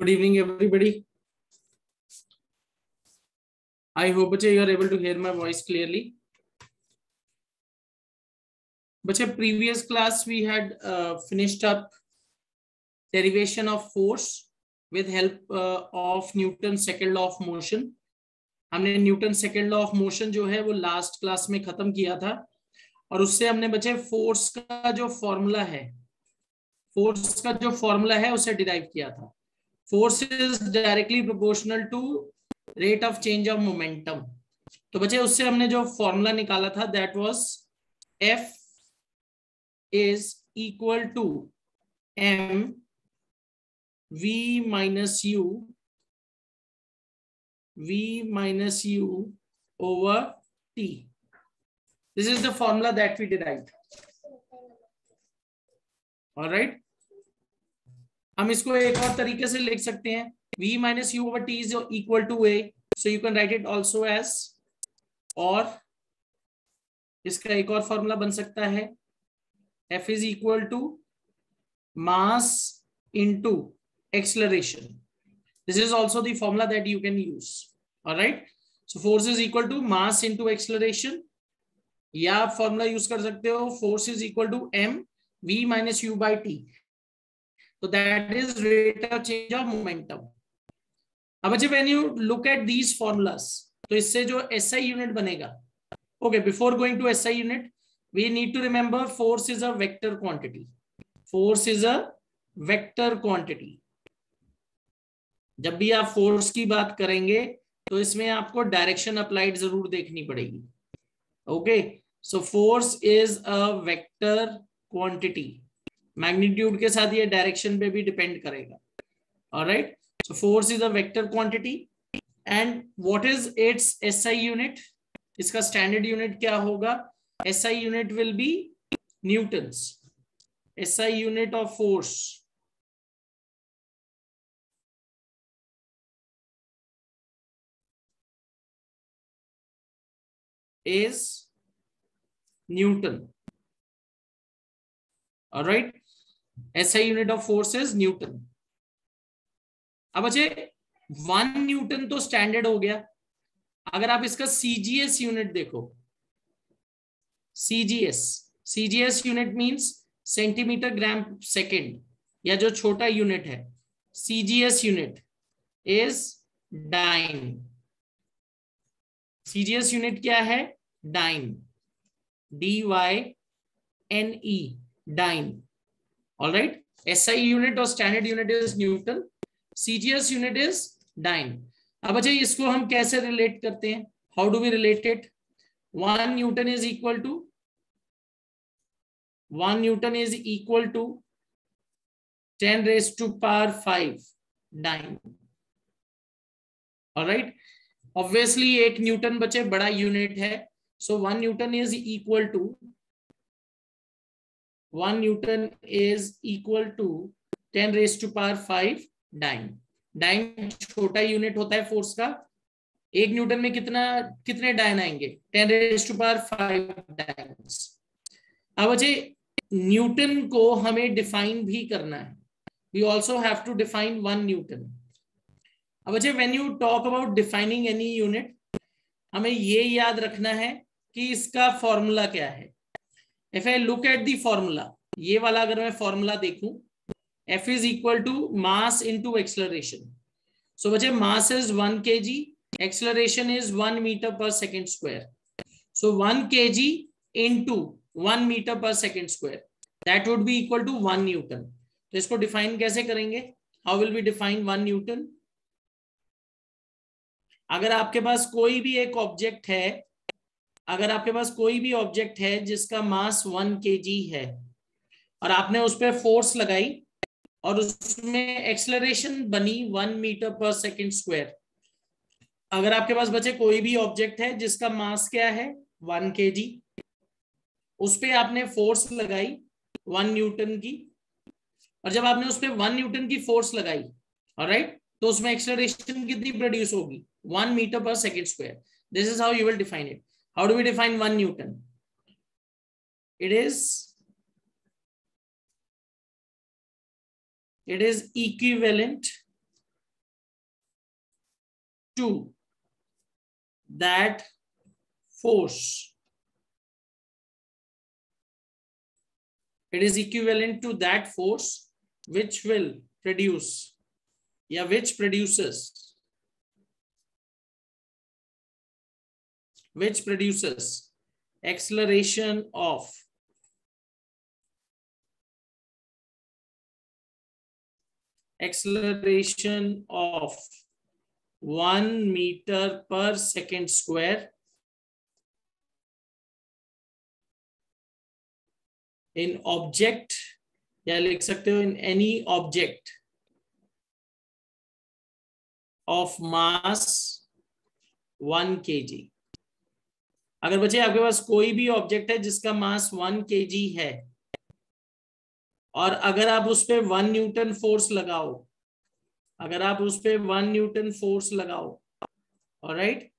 Good evening, everybody. I hope you are able to hear my voice clearly. But previous class we had finished up derivation of force with help of Newton's second law of motion. हमने Newton second law of motion जो है वो last class में खत्म किया था और उससे हमने बच्चे फोर्स का जो फॉर्मूला है उसे डिराइव किया था. Force is directly proportional to rate of change of momentum. तो बच्चे उससे हमने जो फॉर्मूला निकाला था that was F is equal to m v minus u over t. This is the formula that we derived. All right. हम इसको एक और तरीके से लिख सकते हैं. v minus u over t is equal to a. So you can write it also as, और इसका एक और फॉर्मूला बन सकता है F is equal to mass into acceleration. This is also the formula that you can use. All right. So force is equal to mass into acceleration. या आप formula use कर सकते हो force is equal to m v minus u by t. So that is rate of change of momentum. अब अच्छा when you look at these formulas, तो इससे जो SI unit बनेगा. Okay, before going to SI unit, we need to remember force is a vector quantity. Force is a vector quantity. जब भी आप force की बात करेंगे तो इसमें आपको डायरेक्शन अप्लाइड जरूर देखनी पड़ेगी. Okay, so force is a vector quantity. Magnitude के साथ ये डायरेक्शन पे भी डिपेंड करेगा. Alright, so force is a vector quantity and what is it's SI unit. इसका स्टैंडर्ड यूनिट क्या होगा? SI unit will be Newton's. SI unit of force is Newton. All right, SI unit of force is Newton. अब बच्चे 1 newton तो standard हो गया. अगर आप इसका CGS यूनिट देखो, CGS unit means centimetre gram second, या जो छोटा यूनिट है CGS unit is dyne. CGS unit क्या है? Dyne. DYNE, dyne. Alright, SI unit और standard unit is newton, CGS unit is dyne. अब अच्छा इसको हम कैसे रिलेट करते हैं? How do we relate it? 1 newton is equal to 10 raised to power 5 dyne. Alright, obviously 1 newton बचे बड़ा यूनिट है. So 1 newton is equal to 10 raised to power 5 dyne. Dyne छोटा यूनिट होता है फोर्स का. 1 न्यूटन में कितने डाइन आएंगे? 10 raised to power 5 डाइन्स. अब बच्चे न्यूटन को हमें डिफाइन भी करना है. We also have to define 1 newton. अब अच्छा when you talk about defining any unit, हमें ये याद रखना है कि इसका फॉर्मूला क्या है. If I look at the formula, ये वाला अगर मैं फॉर्मूला देखूं, F is equal to mass into acceleration. So बच्चे mass is 1 kg, acceleration is 1 metre per second square. So 1 kg into 1 metre per second square, that would be equal to 1 newton. तो इसको define कैसे करेंगे? How will be define 1 newton? अगर आपके पास कोई भी object है जिसका मास 1 kg है और आपने उस पर फोर्स लगाई और उसमें एक्सेलरेशन बनी 1 मीटर पर सेकेंड स्क्वायर. अगर आपके पास बचे कोई भी ऑब्जेक्ट है जिसका मास क्या है 1 kg, उस पर आपने फोर्स लगाई 1 न्यूटन की, और जब आपने उस पर 1 न्यूटन की फोर्स लगाई, ऑलराइट, तो उसमें एक्सेलरेशन कितनी प्रोड्यूस होगी? 1 metre per second square. This is how you will define it. How do we define 1 newton? It is equivalent to that force. It is equivalent to that force which will produce, या which produces acceleration of acceleration of 1 meter per second square in object, या लिख सकते हो in any object of mass 1 kg. अगर बच्चे आपके पास कोई भी ऑब्जेक्ट है जिसका मास 1 kg है और अगर आप उस पे 1 न्यूटन फोर्स लगाओ, अगर आप उस पे 1 न्यूटन फोर्स लगाओ, ऑलराइट,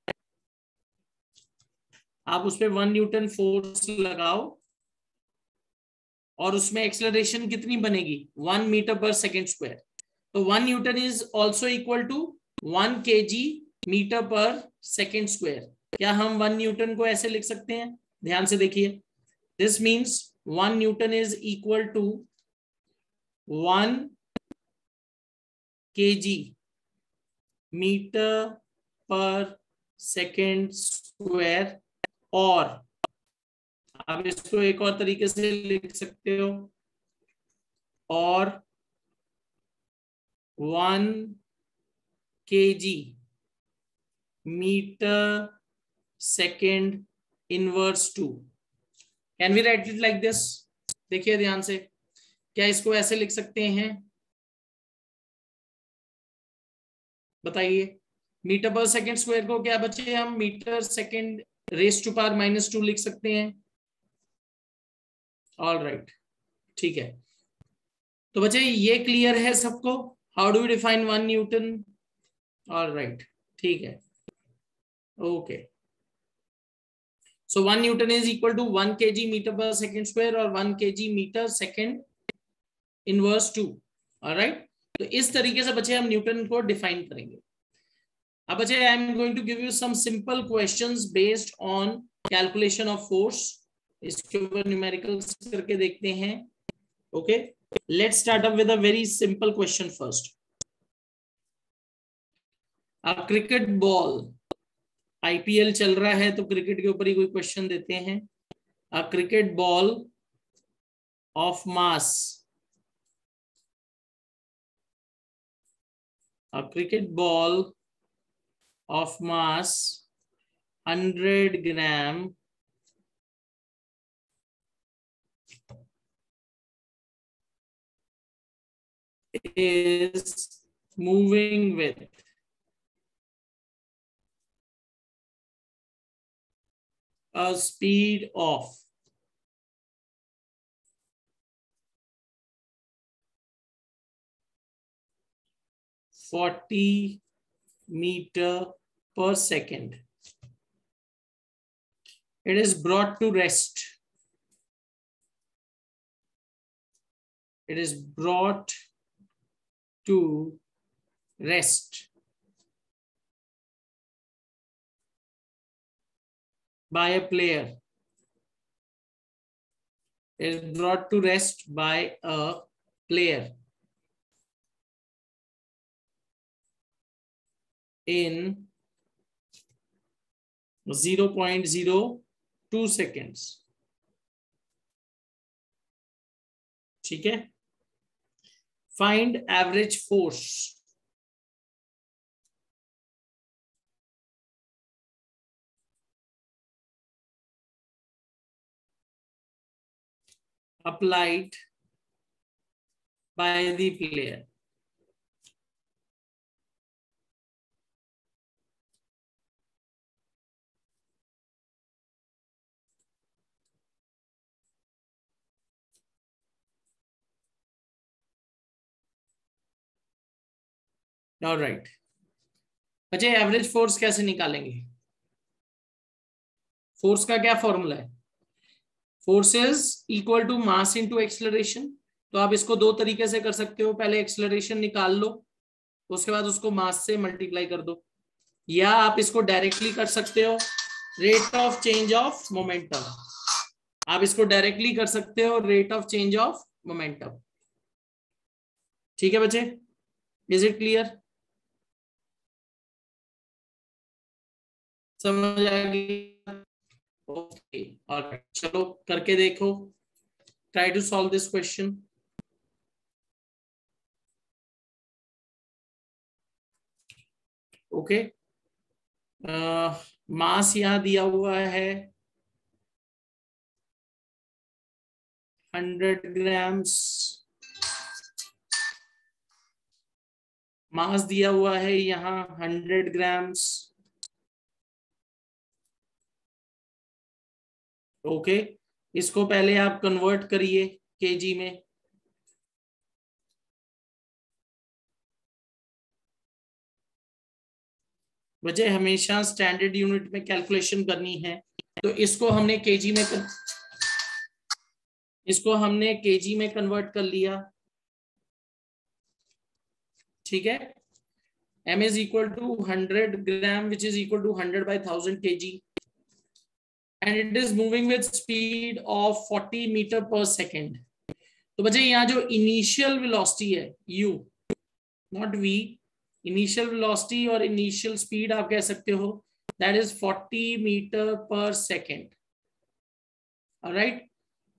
आप उस पे 1 न्यूटन फोर्स लगाओ और उसमें एक्सेलरेशन कितनी बनेगी 1 मीटर पर सेकेंड स्क्वायर. तो 1 newton is also equal to 1 kg metre per second square. क्या हम 1 न्यूटन को ऐसे लिख सकते हैं? ध्यान से देखिए. This means 1 newton is equal to 1 kg metre per second square. और आप इसको एक और तरीके से लिख सकते हो, और 1 kg metre second inverse 2. Can we write it like this? देखिए ध्यान से, क्या इसको ऐसे लिख सकते हैं? बताइए. मीटर पर सेकेंड स्क्वायर को क्या बच्चे हम metre second raise to power -2 लिख सकते हैं. ऑल राइट, ठीक है. तो बच्चे ये क्लियर है सबको? How do we define 1 newton? All right, ठीक है. Okay, so 1 newton is equal to 1 kg metre per second square और 1 kg metre second inverse 2. All right, तो इस तरीके से बच्चे हम न्यूटन को डिफाइन करेंगे. अब बच्चे I am going to give you some simple questions based on calculation of force. इसके ऊपर न्यूमेरिकल्स करके देखते हैं. Okay, let's start up with a very simple question first. A cricket ball, IPL चल रहा है तो क्रिकेट के ऊपर ही कोई क्वेश्चन देते हैं. A cricket ball of mass, a cricket ball of mass 100 gram is moving with a speed of 40 meter per second. It is brought to rest. It is brought to rest by a player. It is brought to rest by a player in 0.02 seconds. ठीक है. Find average force. Applied by the player. All right. बच्चे average force कैसे निकालेंगे? Force का क्या formula है? Force is equal to mass into acceleration. तो आप इसको दो तरीके से कर सकते हो. पहले एक्सेलरेशन निकाल लो, उसके बाद उसको मास से मल्टीप्लाई कर दो. या आप इसको डायरेक्टली कर सकते हो, rate of change of momentum. आप इसको डायरेक्टली कर सकते हो, rate of change of momentum. ठीक है बच्चे, इज इट क्लियर? समझ आ गई? ओके, ऑलराइट, चलो करके देखो, try to solve this question. Okay, mass यहां दिया हुआ है 100 ग्राम्स, मास दिया हुआ है यहाँ 100 ग्राम्स। ओके, इसको पहले आप कन्वर्ट करिए केजी में। वजह हमेशा स्टैंडर्ड यूनिट में कैलकुलेशन करनी है, तो इसको हमने केजी में कन्वर्ट कर लिया। ठीक है, m is equal to 100 gram which is equal to 100 by 1000 kg and it is moving with speed of 40 meter per second। तो बच्चे यहाँ जो इनिशियल वेलोसिटी है u, not v, initial velocity और इनिशियल स्पीड आप कह सकते हो, that is 40 metre per second. Alright,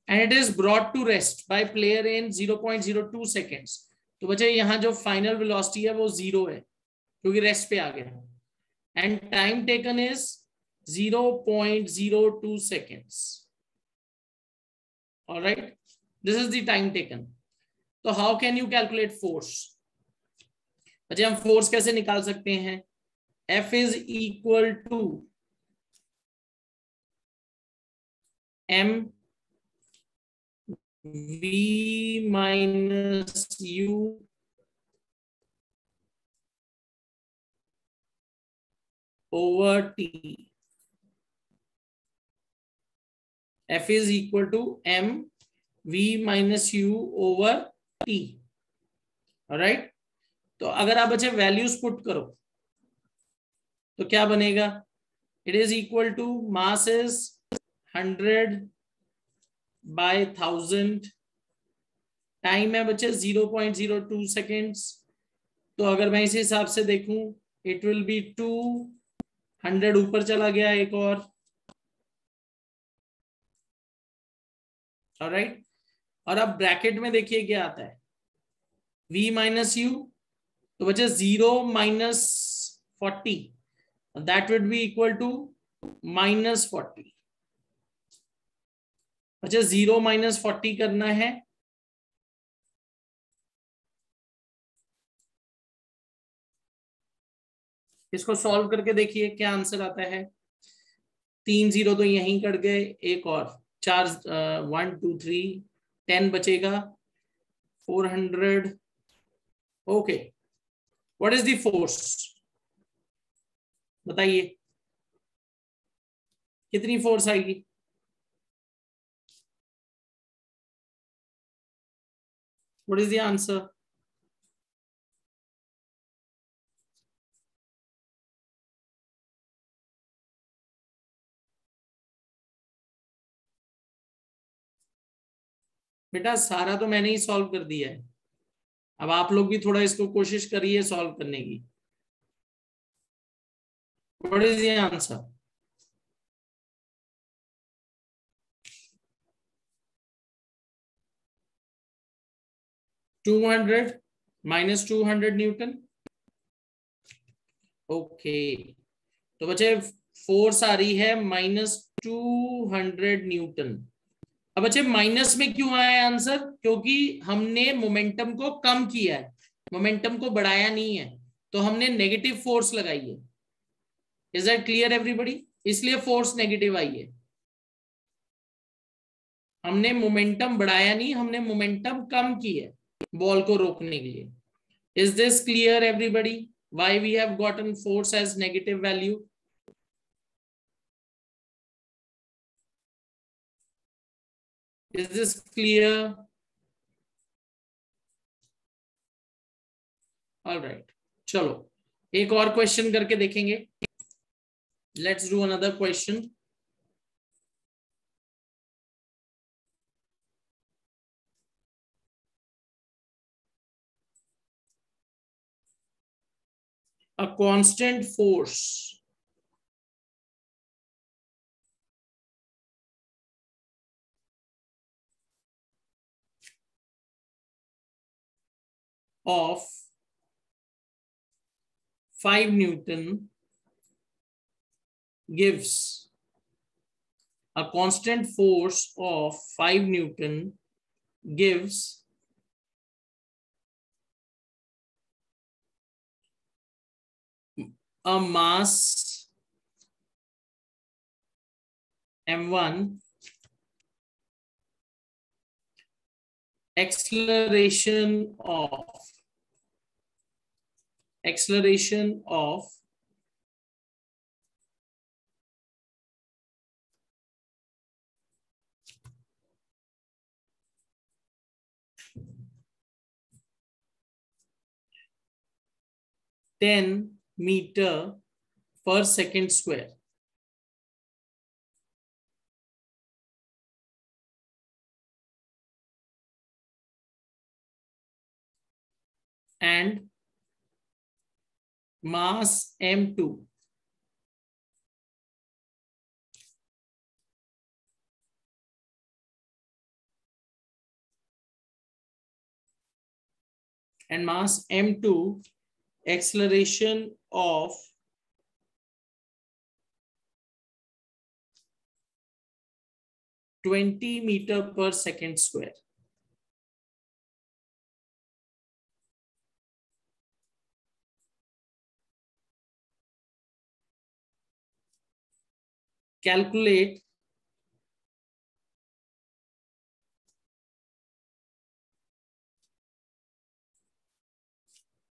and it is brought to rest by player in 0.02 seconds. तो बच्चे यहाँ जो फाइनल वेलोसिटी है वो 0 है क्योंकि रेस्ट पे आ गया, and time taken is 0.02 seconds। Alright, this is the time taken. तो how can you calculate force? अच्छा, हम फोर्स कैसे निकाल सकते हैं? F is equal to m v minus u over t। F is equal to m v minus u over t। Right, तो अगर आप बच्चे वैल्यूज पुट करो तो क्या बनेगा? It is equal to mass is 100 by 1000, time है बच्चे 0.02 सेकेंड्स। तो अगर मैं इस हिसाब से देखूं, इट विल बी 200 ऊपर चला गया एक और। ऑलराइट, और अब ब्रैकेट में देखिए क्या आता है, v माइनस यू, तो बच्चे 0 minus 40, that would be equal to minus 40। अच्छा, 0 माइनस 40 करना है, इसको सॉल्व करके देखिए क्या आंसर आता है। 3 0 तो यहीं कट गए, एक और 4 1 2 3 10 बचेगा, 400। Okay, what is the force बताइए, कितनी फोर्स आएगी? What is the answer? बेटा सारा तो मैंने ही सॉल्व कर दिया है, अब आप लोग भी थोड़ा इसको कोशिश करिए सॉल्व करने की। What is the answer? -200 Newton. Okay, तो बच्चे फोर्स आ रही है -200 न्यूटन। अब बच्चे माइनस में क्यों आया आंसर? क्योंकि हमने मोमेंटम को कम किया है, मोमेंटम को बढ़ाया नहीं है, तो हमने नेगेटिव फोर्स लगाई है। Is that clear everybody? इसलिए फोर्स नेगेटिव आई है, हमने मोमेंटम बढ़ाया नहीं, हमने मोमेंटम कम की है बॉल को रोकने के लिए। Is this clear everybody? Why we have gotten force as negative value? Is this clear? All right, चलो एक और क्वेश्चन करके देखेंगे. Let's do another question. A constant force of 5 Newton gives a constant force of 5 Newton gives a mass m1, acceleration of 10 meter per second square. And mass m2 and mass m2 acceleration of 20 meter per second square. Calculate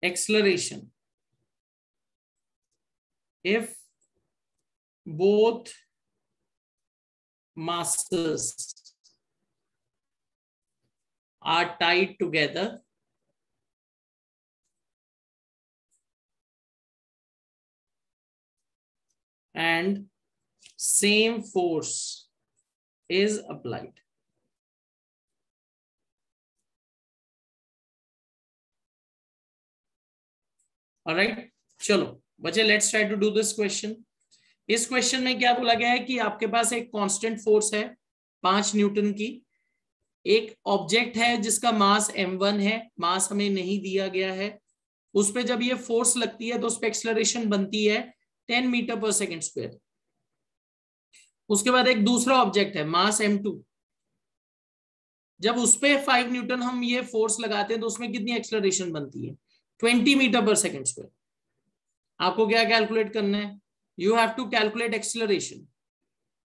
acceleration if both masses are tied together and same force is applied. Alright, चलो बच्चे let's try to do this question. इस question में क्या बोला गया है कि आपके पास एक कांस्टेंट फोर्स है 5 न्यूटन की. एक ऑब्जेक्ट है जिसका मास m1 है, मास हमें नहीं दिया गया है. उस पे जब ये फोर्स लगती है तो उस पे एक्सेलरेशन बनती है 10 मीटर पर सेकेंड स्क्वायर. उसके बाद एक दूसरा ऑब्जेक्ट है मास m2. जब उस पे 5 न्यूटन हम ये फोर्स लगाते हैं तो उसमें कितनी एक्सेलरेशन बनती है 20 मीटर पर सेकेंड स्क्वायर. आपको क्या कैलकुलेट करना है? You have to calculate acceleration.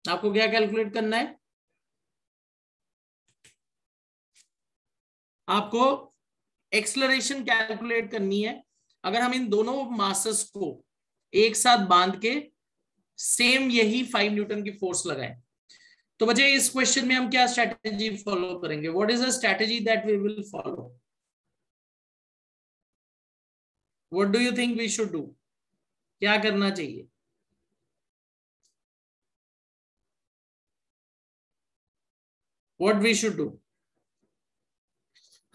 आपको क्या कैलकुलेट करना है? आपको एक्सेलरेशन कैलकुलेट करनी है. अगर हम इन दोनों मासेस को एक साथ बांध के सेम यही 5 न्यूटन की फोर्स लगाएं तो बच्चे इस क्वेश्चन में हम क्या स्ट्रेटेजी फॉलो करेंगे? What is the strategy that we will follow? What do you think we should do? क्या करना चाहिए? What we should do?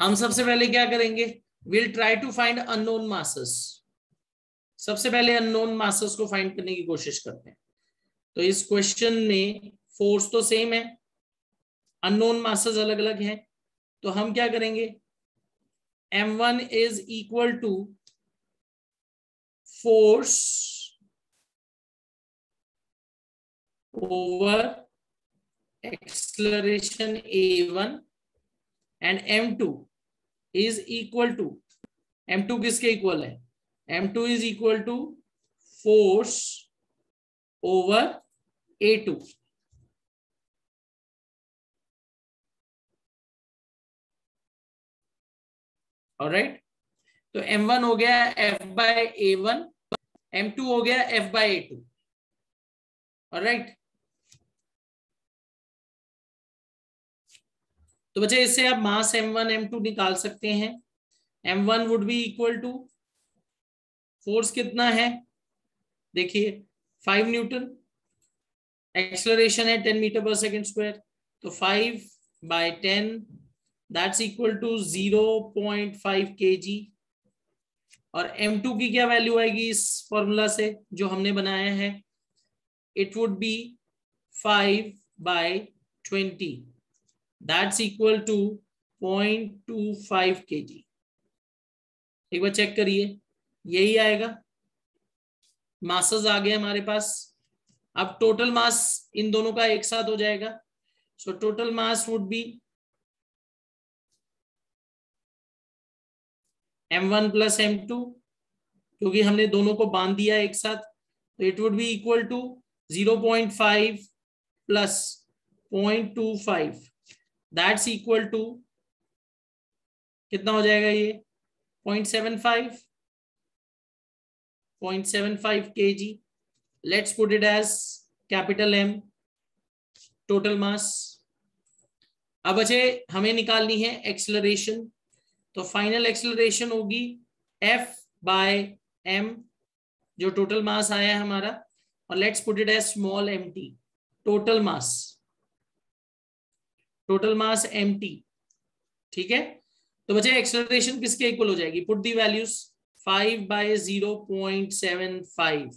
हम सबसे पहले क्या करेंगे? Will try to find unknown masses. सबसे पहले अननोन मासेस को फाइंड करने की कोशिश करते हैं. तो इस क्वेश्चन में फोर्स तो सेम है, अननोन मासेस अलग अलग हैं. तो हम क्या करेंगे? m1 is equal to force over acceleration a1 and m2 is equal to, m2 किसके इक्वल है? m2 is equal to force over a2. Alright, तो m1 हो गया f बाय a1, m2 हो गया f बाय a2. ऑलराइट, तो बच्चे इससे आप मास m1 m2 निकाल सकते हैं. m1 would be equal to force कितना है, देखिए 5 न्यूटन, एक्सेलरेशन है 10 मीटर पर सेकेंड स्क्वायर, तो 5/10 दैट्स इक्वल टू 0.5 kg। और m2 की क्या वैल्यू आएगी इस फॉर्मूला से जो हमने बनाया है, it would be 5/20 that's equal to 0.25 kg। एक बार चेक करिए, यही आएगा, मासेस आ गए हमारे पास। अब टोटल मास इन दोनों का एक साथ हो जाएगा, so total mass would be m1 plus m2, क्योंकि हमने दोनों को बांध दिया एक साथ, तो it would be equal to 0.5 plus 0.25 that's equal to कितना हो जाएगा ये 0.75 kg। Let's put it as capital M total mass. अब बचे हमें निकालनी है एक्सेलरेशन, तो फाइनल एक्सेलरेशन होगी F/m जो टोटल मास आया है हमारा, और let's put it as small mt total mass mt, ठीक है। तो बचे एक्सेलरेशन किसके इक्वल हो जाएगी, put the values 5/0.75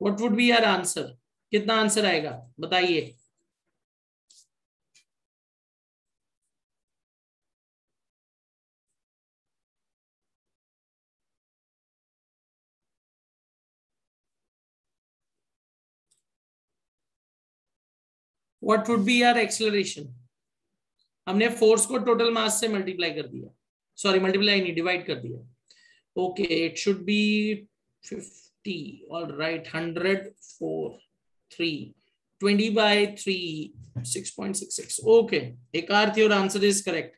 what would be your answer, कितना आंसर आएगा बताइए। What would be your acceleration, हमने फोर्स को टोटल मास से मल्टीप्लाई कर दिया, सॉरी मल्टीप्लाई नहीं डिवाइड कर दिया, okay it should be 50 alright 104 3 20/3 6.66 okay, एक आर थी और आंसर इज करेक्ट।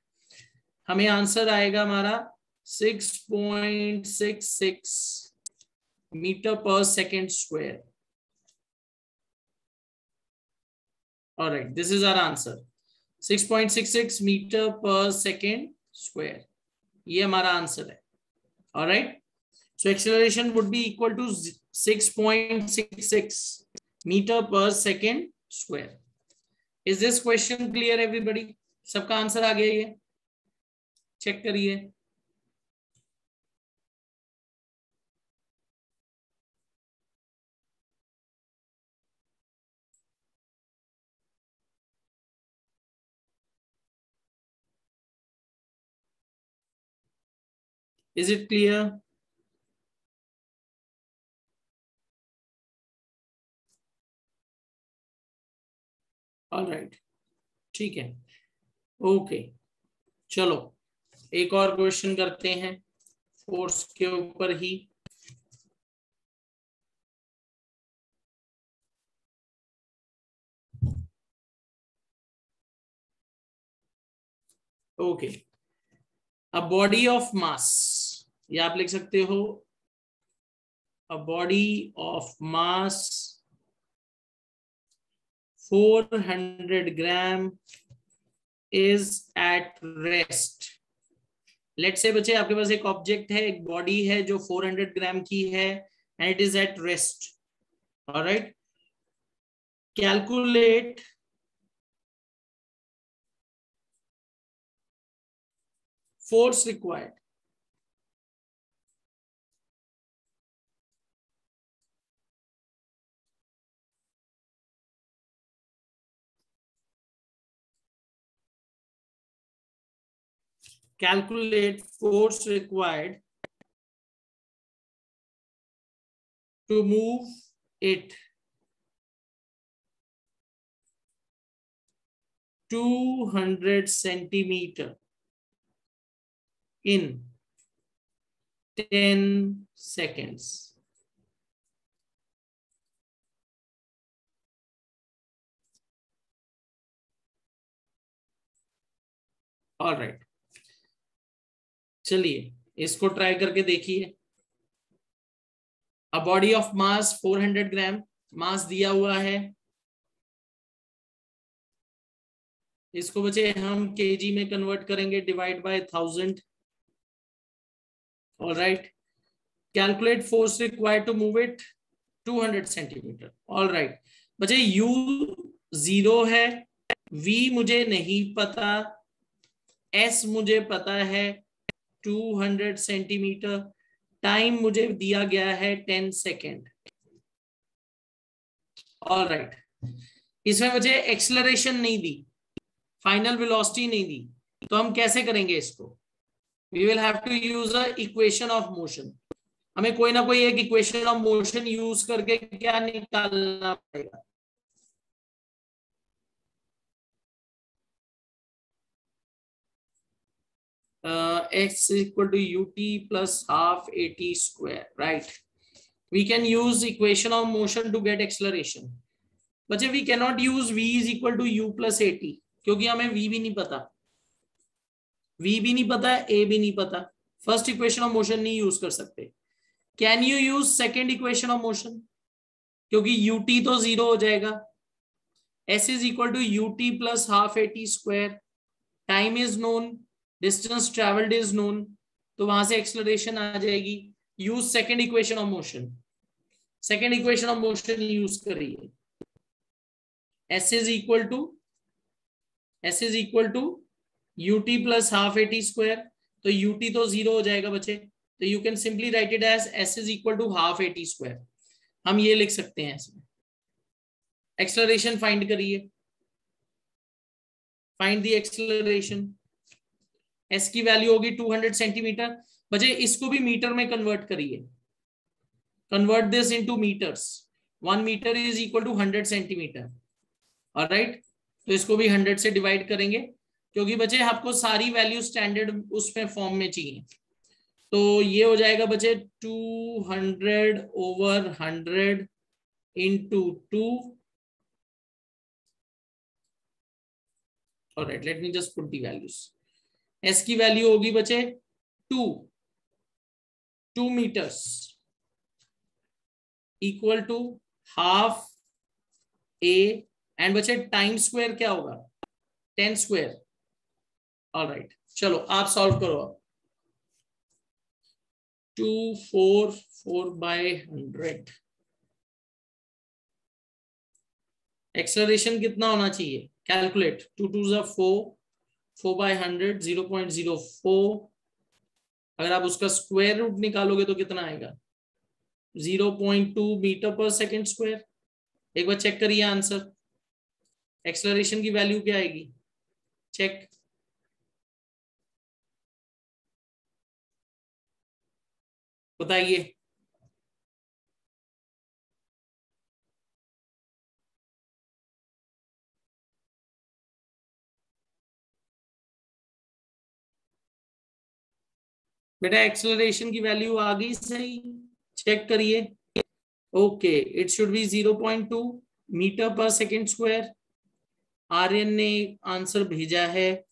हमें आंसर आएगा हमारा 6.66 metre per second square. Alright this is our answer 6.66 metre per second square, ये हमारा आंसर है। Alright, so acceleration would be equal to 6.66 meter per second square. Is this question clear everybody? सबका answer आ गया, ये check करिए। Is it clear? All right, ठीक है, okay चलो एक और क्वेश्चन करते हैं फोर्स के ऊपर ही। Okay, a body of mass, ये आप लिख सकते हो, a body of mass 400 gram is at rest. Let say बच्चे आपके पास एक ऑब्जेक्ट है, एक बॉडी है जो 400 ग्राम की है and it is at rest. Alright, calculate force required. Calculate force required to move it 200 centimeter in 10 seconds. All right, चलिए इसको ट्राई करके देखिए। अ बॉडी ऑफ मास 400 ग्राम मास दिया हुआ है, इसको बच्चे हम केजी में कन्वर्ट करेंगे, divide by 1000। Alright, calculate force required to move it 200 centimetre. All right बच्चे, u 0 है, v मुझे नहीं पता, s मुझे पता है 200 सेंटीमीटर, टाइम मुझे दिया गया है 10 सेकेंड. ऑल राइट, इसमें मुझे एक्सेलरेशन नहीं दी, फाइनल वेलोसिटी नहीं दी, तो हम कैसे करेंगे इसको? We will have to use a equation of motion. हमें कोई ना कोई एक इक्वेशन ऑफ मोशन यूज करके क्या निकालना पड़ेगा? x equal to ut plus half at square, right? We can use equation of motion to get acceleration. बच्चे we cannot use v is equal to u plus at, क्योंकि हमें v भी नहीं पता, v भी नहीं पता, a भी नहीं पता. फर्स्ट इक्वेशन ऑफ मोशन नहीं यूज कर सकते. Can you use second equation of motion? क्योंकि ut तो 0 हो जाएगा. s is equal to ut plus half at square. Time is known, distance travelled is known, तो वहां से एक्सेलरेशन आ जाएगी. Use second equation of motion. Second equation of motion use करिए. s is equal to ut plus half at square. तो ut तो 0 हो जाएगा बच्चे, तो you can simply write it as s is equal to half at square. हम ये लिख सकते हैं इसमें. एक्सेलरेशन फाइंड करिए, फाइंड द एक्सेलरेशन. s की वैल्यू होगी 200 सेंटीमीटर. बच्चे इसको भी मीटर में कन्वर्ट करिए, convert this into metres. 1 metre is equal to 100 centimetre. Alright, तो इसको भी 100 से डिवाइड करेंगे, क्योंकि बच्चे आपको सारी वैल्यू स्टैंडर्ड उसमें फॉर्म में चाहिए. तो ये हो जाएगा बच्चे 200 over 100 into 2. Alright, let me just put the values. s की वैल्यू होगी बच्चे 2 metres equal to half a, and बच्चे टाइम स्क्वायर क्या होगा? 10 स्क्वायर. ऑलराइट, चलो आप सॉल्व करो. 244 by 100. एक्सेलरेशन कितना होना चाहिए? कैलकुलेट. 2 2 is 4, 4 by 100 0.04. अगर आप उसका स्क्वायर रूट निकालोगे तो कितना आएगा? 0.2 मीटर पर सेकेंड स्क्वायर. एक बार चेक करिए आंसर. एक्सेलरेशन की वैल्यू क्या आएगी? चेक. बताइए. बेटा एक्सेलरेशन की वैल्यू आ गई सही? चेक करिए. Okay, it should be 0.2 metre per second square. Aryan ने आंसर भेजा है,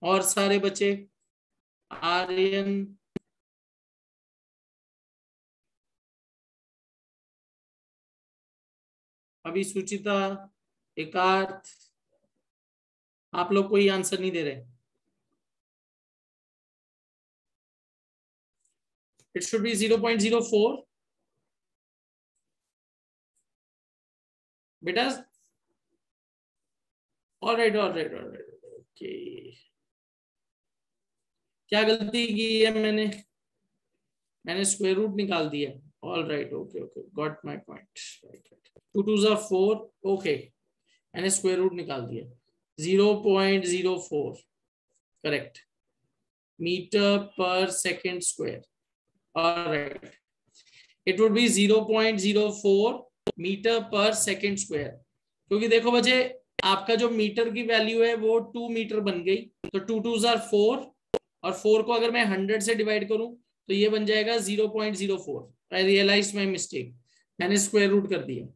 और सारे बच्चे आर्यन, अभी सुचिता, एकार्थ, आप लोग कोई आंसर नहीं दे रहे. इट शुड बी 0.04 बेटा. Alright alright alright, okay. क्या गलती की है मैंने स्क्वायर रूट निकाल दिया. Alright, okay okay, got my point. 2 2 is 4. Okay, मैंने स्क्वायर रूट निकाल दिया. 0.04 correct metre per second square. Alright, it would be 0.04 metre per second square. क्योंकि देखो बच्चे, आपका जो मीटर की वैल्यू है वो 2 मीटर बन गई, तो 2 2 is 4, और 4 को अगर मैं 100 से डिवाइड करूं तो ये बन जाएगा 0.04. आई रियलाइज माई मिस्टेक, मैंने स्क्वायर रूट कर दिया.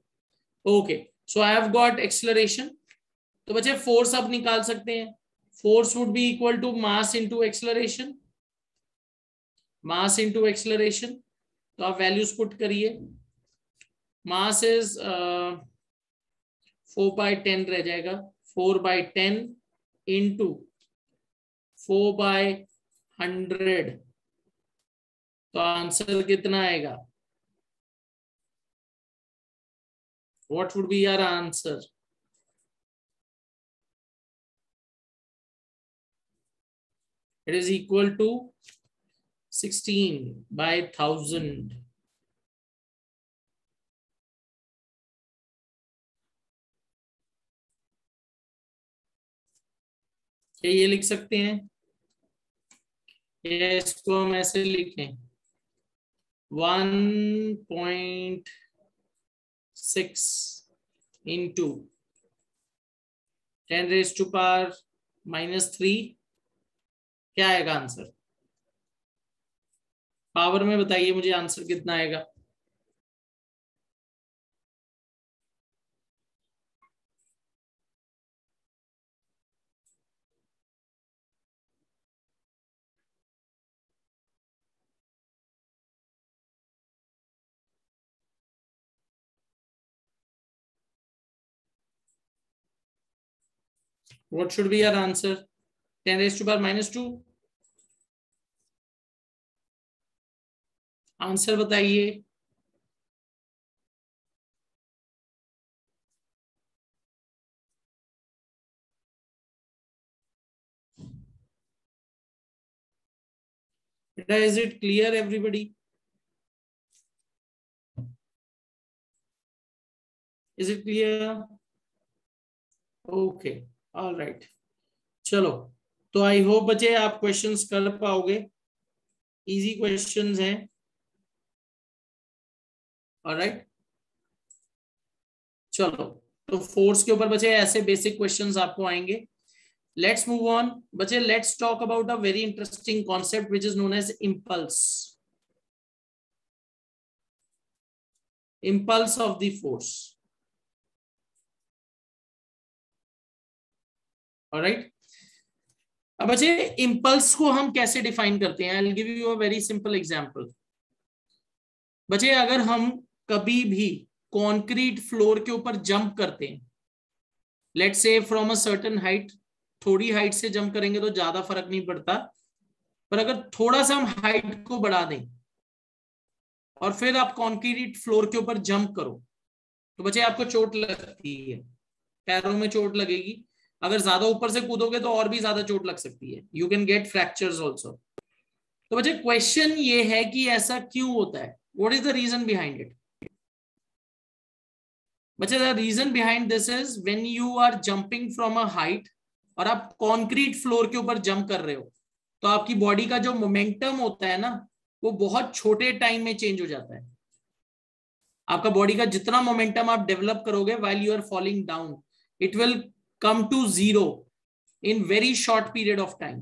Okay, so I have got acceleration. तो बच्चे फोर्स आप निकाल सकते हैं. Force would be equal to mass into acceleration. Mass into acceleration, तो आप वैल्यूज पुट करिए. मास इज 4/10 रह जाएगा. 4/10 इंटू 4/100, तो आंसर कितना आएगा? What would be your answer? It is equal to 16/1000. क्या ये लिख सकते हैं? या इसको हम ऐसे लिखें 1.6 इंटू 10⁻⁻3. क्या आएगा आंसर? पावर में बताइए मुझे आंसर कितना आएगा? What should be your answer? 10⁻⁻2. Answer बताइए. Is it clear, everybody? Is it clear? Okay, all right. चलो, तो आई होप बच्चे आप क्वेश्चंस कर पाओगे. इजी क्वेश्चंस हैं. ऑलराइट, चलो, तो फोर्स के ऊपर बच्चे ऐसे बेसिक क्वेश्चंस आपको आएंगे. लेट्स मूव ऑन बच्चे. Let's talk about a very interesting concept which is known as impulse. Impulse of the force. Alright, अब बच्चे इम्पल्स को हम कैसे डिफाइन करते हैं? I will give you a very simple example. बच्चे अगर हम कभी भी कंक्रीट फ्लोर के ऊपर जंप करते हैं, let's say from a certain height, थोड़ी हाइट से जंप करेंगे तो ज्यादा फर्क नहीं पड़ता, पर अगर थोड़ा सा हम हाइट को बढ़ा दें और फिर आप कंक्रीट फ्लोर के ऊपर जंप करो, तो बच्चे आपको चोट लगती है, पैरों में चोट लगेगी. अगर ज्यादा ऊपर से कूदोगे तो और भी ज्यादा चोट लग सकती है. You can get fractures also. तो बच्चे क्वेश्चन ये है कि ऐसा क्यों होता है? What is the reason behind it? बच्चे the reason behind this is when you are jumping from a height और आप कंक्रीट फ्लोर के ऊपर जंप कर रहे हो, तो आपकी बॉडी का जो मोमेंटम होता है ना, वो बहुत छोटे टाइम में चेंज हो जाता है. आपका बॉडी का जितना मोमेंटम आप डेवलप करोगे while you are falling down, it will come to zero in very short period of time.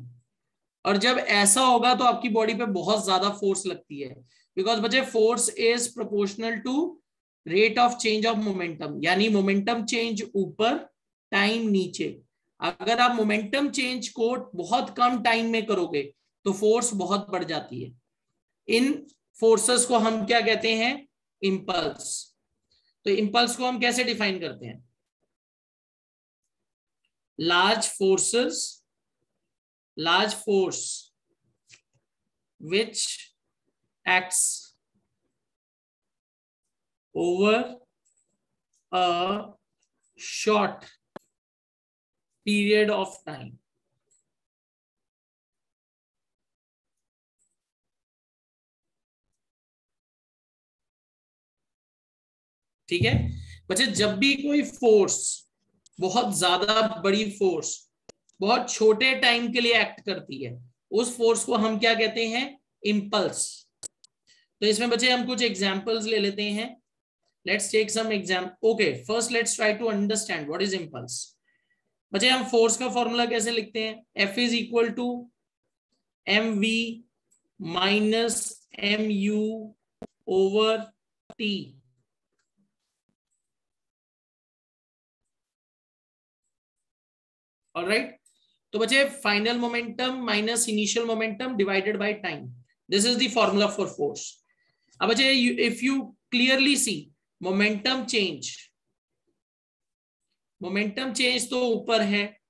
और जब ऐसा होगा तो आपकी बॉडी पे बहुत ज्यादा फोर्स लगती है, बिकॉज बच्चे force is proportional to rate of change of momentum. यानी मोमेंटम चेंज ऊपर, टाइम नीचे. अगर आप मोमेंटम चेंज को बहुत कम टाइम में करोगे तो फोर्स बहुत बढ़ जाती है. इन फोर्सेस को हम क्या कहते हैं? इंपल्स. तो इंपल्स को हम कैसे डिफाइन करते हैं? large force which acts over a short period of time. ठीक है बच्चे, जब भी कोई फोर्स, बहुत ज्यादा बड़ी फोर्स, बहुत छोटे टाइम के लिए एक्ट करती है, उस फोर्स को हम क्या कहते हैं? इंपल्स. तो इसमें बच्चे हम कुछ एग्जांपल्स ले लेते हैं. Let's take some example. Okay, first let's try to understand what is impulse. बच्चे हम फोर्स का फॉर्मूला कैसे लिखते हैं? F is equal to mv minus mu over t. Alright, तो बच्चे final momentum minus initial momentum divided by time. This is the formula for force. अब बच्चे if you clearly see momentum change तो ऊपर है,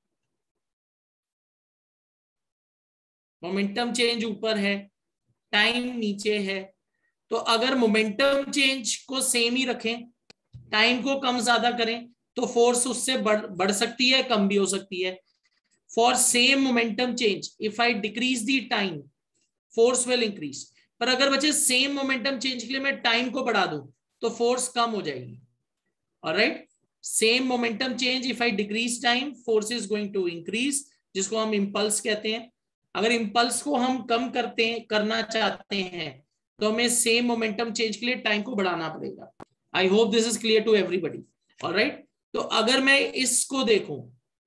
मोमेंटम चेंज ऊपर है, time नीचे है, तो अगर मोमेंटम चेंज को सेम ही रखें, टाइम को कम ज्यादा करें, तो फोर्स उससे बढ़ सकती है, कम भी हो सकती है. For same momentum change if I decrease the time, force will increase. पर अगर बच्चे सेम मोमेंटम चेंज के लिए मैं टाइम को बढ़ा दूं तो फोर्स कम हो जाएगी. Alright, same momentum change if I decrease time, force is going to increase, जिसको हम इंपल्स कहते हैं. अगर इंपल्स को हम कम करना चाहते हैं तो हमें सेम मोमेंटम चेंज के लिए टाइम को बढ़ाना पड़ेगा. I hope this is clear to everybody. Alright, तो अगर मैं इसको देखूं,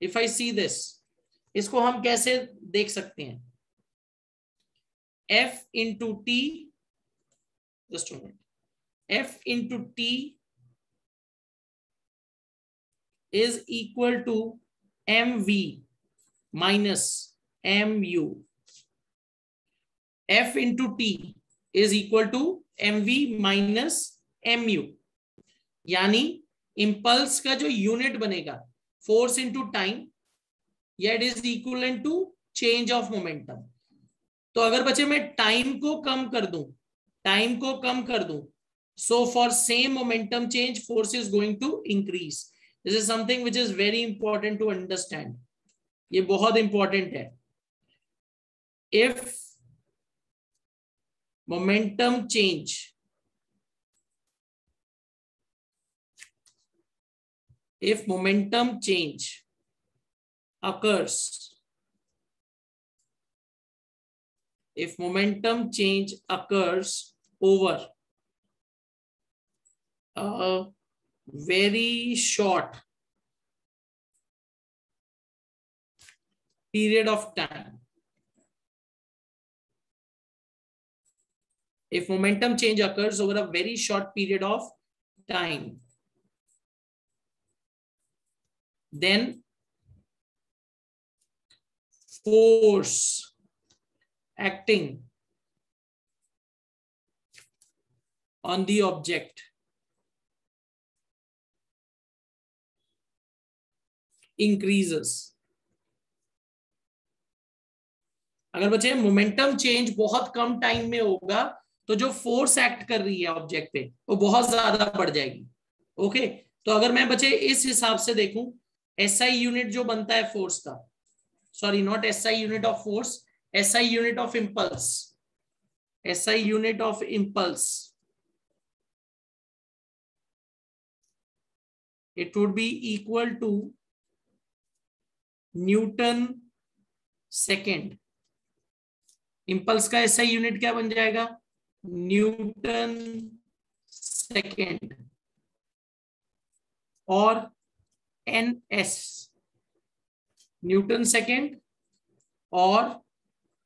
इफ आई सी दिस, इसको हम कैसे देख सकते हैं? F into T, just a minute, F into T is equal to mv minus mu. F into T is equal to mv minus mu. यानी इंपल्स का जो यूनिट बनेगा फोर्स इंटू टाइम, या it is equal to change of momentum. तो अगर बच्चे मैं time को कम कर दूं, so for same momentum change force is going to increase. This is something which is very important to understand. ये बहुत इंपॉर्टेंट है. If momentum change occurs, if momentum change occurs over a very short period of time, if momentum change occurs over a very short period of time, then force acting on the object increases. अगर बच्चे momentum change बहुत कम time में होगा तो जो force act कर रही है ऑब्जेक्ट पे वो बहुत ज्यादा बढ़ जाएगी. ओके, तो अगर मैं बच्चे इस हिसाब से देखूं, एसआई यूनिट जो बनता है फोर्स का, sorry not SI unit of force, SI unit of impulse, SI unit of impulse, it would be equal to Newton second. Impulse का एसआई यूनिट क्या बन जाएगा? न्यूटन सेकेंड और एनएस, न्यूटन सेकेंड और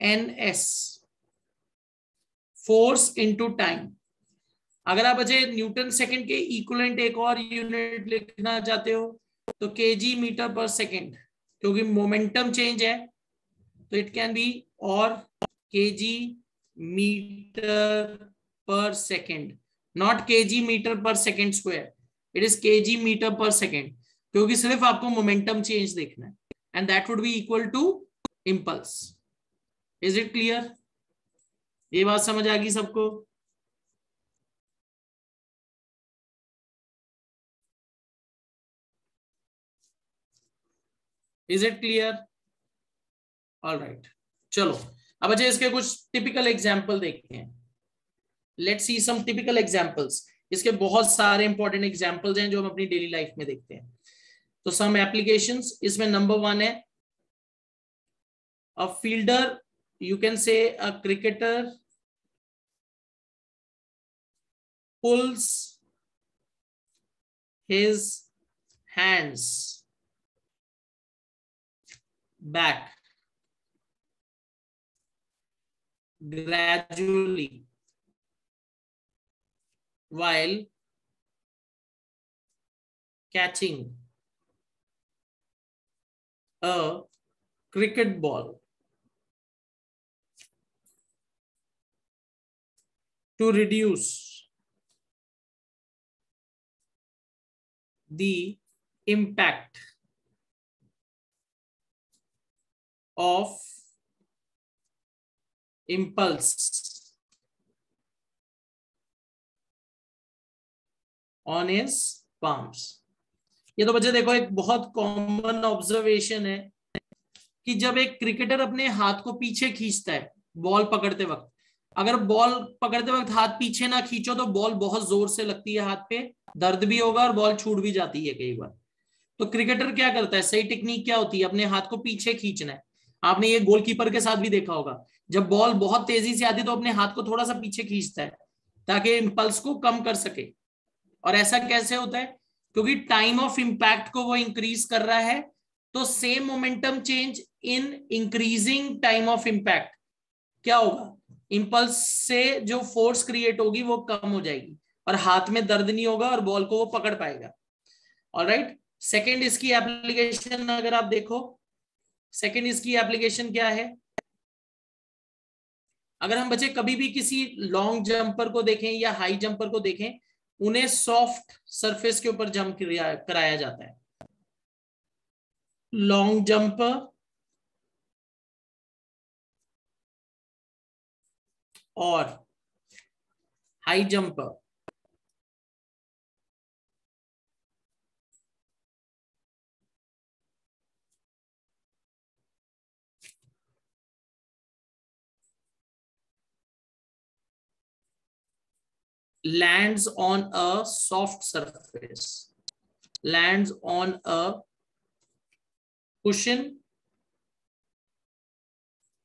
एनएस, फोर्स इनटू टाइम. अगर आप बचे Newton second के इक्विवेलेंट एक और यूनिट लिखना चाहते हो तो केजी मीटर पर सेकेंड, क्योंकि मोमेंटम चेंज है तो इट कैन बी और K G metre per second, not K G metre per second square, it is K G metre per second, क्योंकि सिर्फ आपको मोमेंटम चेंज देखना है. And that would be equal to impulse. Is it clear? ये बात समझ आ गई सबको? Is it clear? ऑलराइट, चलो अब अच्छा इसके कुछ टिपिकल एग्जांपल देखते हैं. Let's see some typical examples. इसके बहुत सारे इंपॉर्टेंट एग्जांपल्स हैं जो हम अपनी डेली लाइफ में देखते हैं. तो सम एप्लीकेशंस, इसमें नंबर 1 है अ fielder, you can say a cricketer pulls his hands back gradually while catching a cricket ball to reduce the impact of impulse on his palms. ये तो बच्चे देखो एक बहुत कॉमन ऑब्जर्वेशन है कि जब एक क्रिकेटर अपने हाथ को पीछे खींचता है बॉल पकड़ते वक्त, अगर बॉल पकड़ते वक्त हाथ पीछे ना खींचो तो बॉल बहुत जोर से लगती है हाथ पे, दर्द भी होगा और बॉल छूट भी जाती है कई बार। तो क्रिकेटर क्या करता है, सही टेक्निक क्या होती है, अपने हाथ को पीछे खींचना है। आपने ये गोलकीपर के साथ भी देखा होगा, जब बॉल बहुत तेजी से आती है तो अपने हाथ को थोड़ा सा पीछे खींचता है ताकि इंपल्स को कम कर सके। और ऐसा कैसे होता है, क्योंकि टाइम ऑफ इंपैक्ट को वो इंक्रीज कर रहा है, तो same momentum change in increasing time of impact क्या होगा, इंपल्स से जो फोर्स क्रिएट होगी वो कम हो जाएगी और हाथ में दर्द नहीं होगा और बॉल को वो पकड़ पाएगा। ऑलराइट, सेकंड इसकी एप्लीकेशन अगर आप देखो, सेकंड इसकी एप्लीकेशन क्या है, अगर हम बच्चे कभी भी किसी लॉन्ग जंपर को देखें या हाई जंपर को देखें, उन्हें सॉफ्ट सरफेस के ऊपर जंप कराया जाता है। लॉन्ग जंपर और high jumper lands on a soft surface, lands on a cushion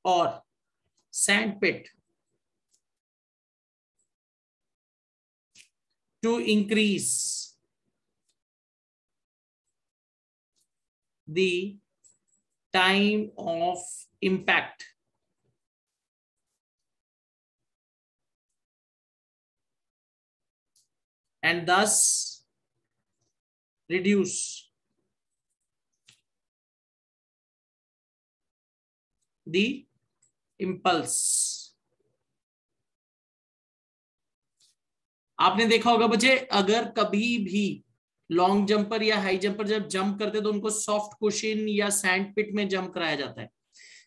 or sand pit to increase the time of impact and thus reduce the impulse। आपने देखा होगा बच्चे, अगर कभी भी लॉन्ग जंपर या हाई जंपर जब जंप करते तो उनको सॉफ्ट कुशन या सैंड पिट में जंप कराया जाता है,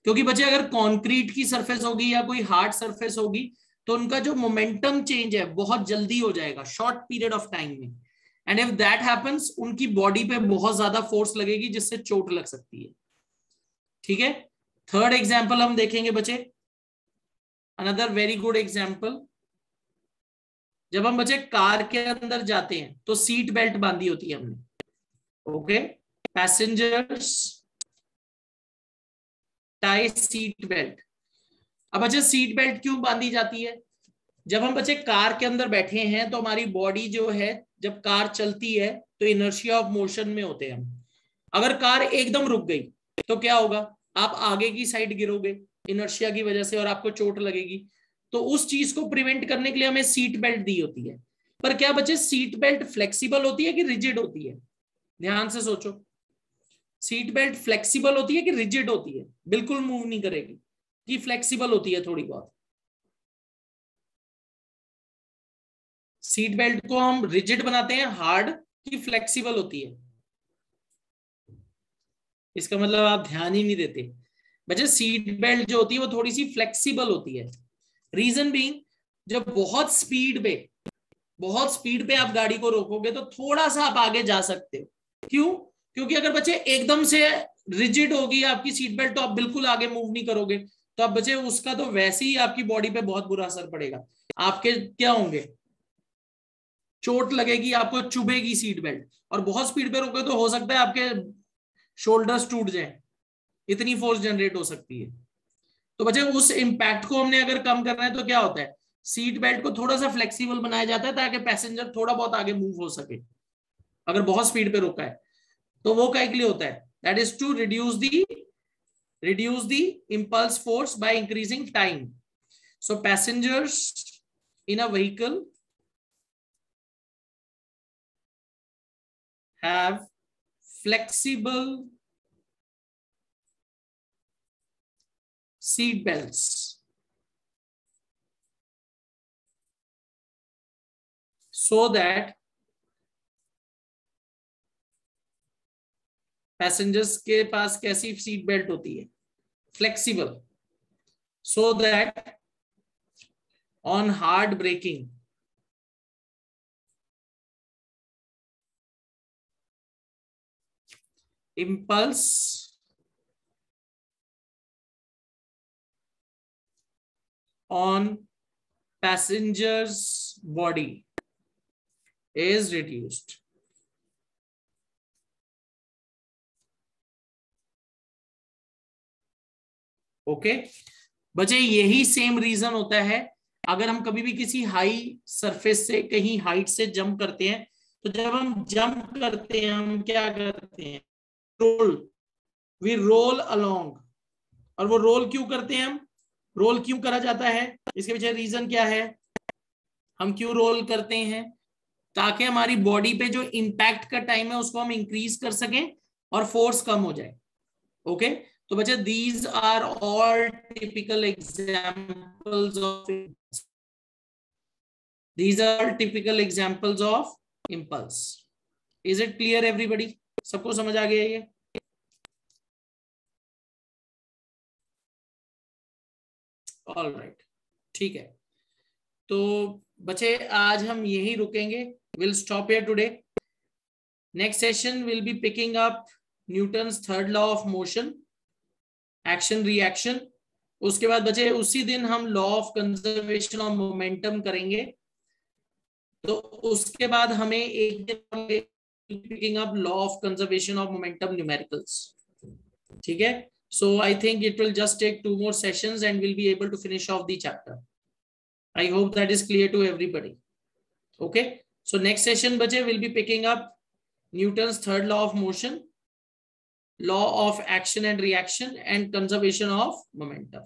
क्योंकि बच्चे अगर कंक्रीट की सरफेस होगी या कोई हार्ड सरफेस होगी तो उनका जो मोमेंटम चेंज है बहुत जल्दी हो जाएगा शॉर्ट पीरियड ऑफ टाइम में, एंड इफ दैट हैपेंस उनकी बॉडी पे बहुत ज्यादा फोर्स लगेगी जिससे चोट लग सकती है। ठीक है, थर्ड एग्जांपल हम देखेंगे बच्चे, अनदर वेरी गुड एग्जांपल, जब हम बच्चे कार के अंदर जाते हैं तो सीट बेल्ट बांधी होती है हमने, okay, passengers tie seat belt. अब बच्चे सीट बेल्ट क्यों बांधी जाती है, जब हम बच्चे कार के अंदर बैठे हैं तो हमारी बॉडी जो है जब कार चलती है तो इनर्शिया ऑफ मोशन में होते हैं हम, अगर कार एकदम रुक गई तो क्या होगा, आप आगे की साइड गिरोगे इनर्शिया की वजह से और आपको चोट लगेगी। तो उस चीज को प्रिवेंट करने के लिए हमें सीट बेल्ट दी होती है। पर क्या बच्चे सीट बेल्ट फ्लेक्सिबल होती है कि रिजिड होती है, ध्यान से सोचो, सीट बेल्ट फ्लेक्सिबल होती है कि रिजिड होती है, बिल्कुल मूव नहीं करेगी, कि फ्लेक्सिबल होती है थोड़ी बहुत। सीट बेल्ट को हम रिजिड बनाते हैं, हार्ड की फ्लेक्सिबल होती है, इसका मतलब आप ध्यान ही नहीं देते बच्चे। सीट बेल्ट जो होती है वो थोड़ी सी फ्लेक्सिबल होती है, रीजन बीइंग जब बहुत स्पीड पे आप गाड़ी को रोकोगे तो थोड़ा सा आप आगे जा सकते हो, क्यों, क्योंकि अगर बच्चे एकदम से रिजिड होगी आपकी सीट बेल्ट तो आप बिल्कुल आगे मूव नहीं करोगे, तो आप बच्चे उसका तो वैसे ही आपकी बॉडी पे बहुत बुरा असर पड़ेगा, आपके क्या होंगे, चोट लगेगी, आपको चुभेगी सीट बेल्ट, और बहुत स्पीड पे रोके तो हो सकता है आपके शोल्डर्स टूट जाए, इतनी फोर्स जनरेट हो सकती है। तो बच्चे उस इंपैक्ट को हमने अगर कम करना है तो क्या होता है, सीट बेल्ट को थोड़ा सा फ्लेक्सिबल बनाया जाता है ताकि पैसेंजर थोड़ा बहुत आगे मूव हो सके अगर बहुत स्पीड पे रोका है, तो वो क्या के लिए होता है, that is to reduce the impulse force by increasing time. So passengers in a vehicle have flexible seat belts so that passengers के पास कैसी सीट बेल्ट होती है, flexible, so that on hard braking impulse on passenger's body is reduced. Okay बच्चे, यही same reason होता है अगर हम कभी भी किसी हाई सरफेस से कहीं हाइट से जंप करते हैं, तो जब हम जंप करते हैं हम क्या करते हैं, रोल, वी रोल अलोंग। और वो रोल क्यों करते हैं, हम रोल क्यों करा जाता है, इसके पीछे रीजन क्या है, हम क्यों रोल करते हैं, ताकि हमारी बॉडी पे जो इम्पैक्ट का टाइम है उसको हम इंक्रीज कर सकें और फोर्स कम हो जाए। ओके तो बच्चे, these are all typical examples of impulse. Is it clear everybody? सबको समझ आ गया ये? ऑल राइट, ठीक है। तो बच्चे आज हम यही रुकेंगे, will stop here today. Next session will be picking up Newton's third law of motion, action reaction. उसके बाद बच्चे उसी दिन हम law of conservation of momentum करेंगे। तो उसके बाद हमें एक दिन picking up law of conservation of momentum numericals, ठीक है। So I think it will just take 2 more sessions and we'll be able to finish off the chapter. I hope that is clear to everybody. Okay. So next session, bache, we'll be picking up Newton's third law of motion, law of action and reaction, and conservation of momentum.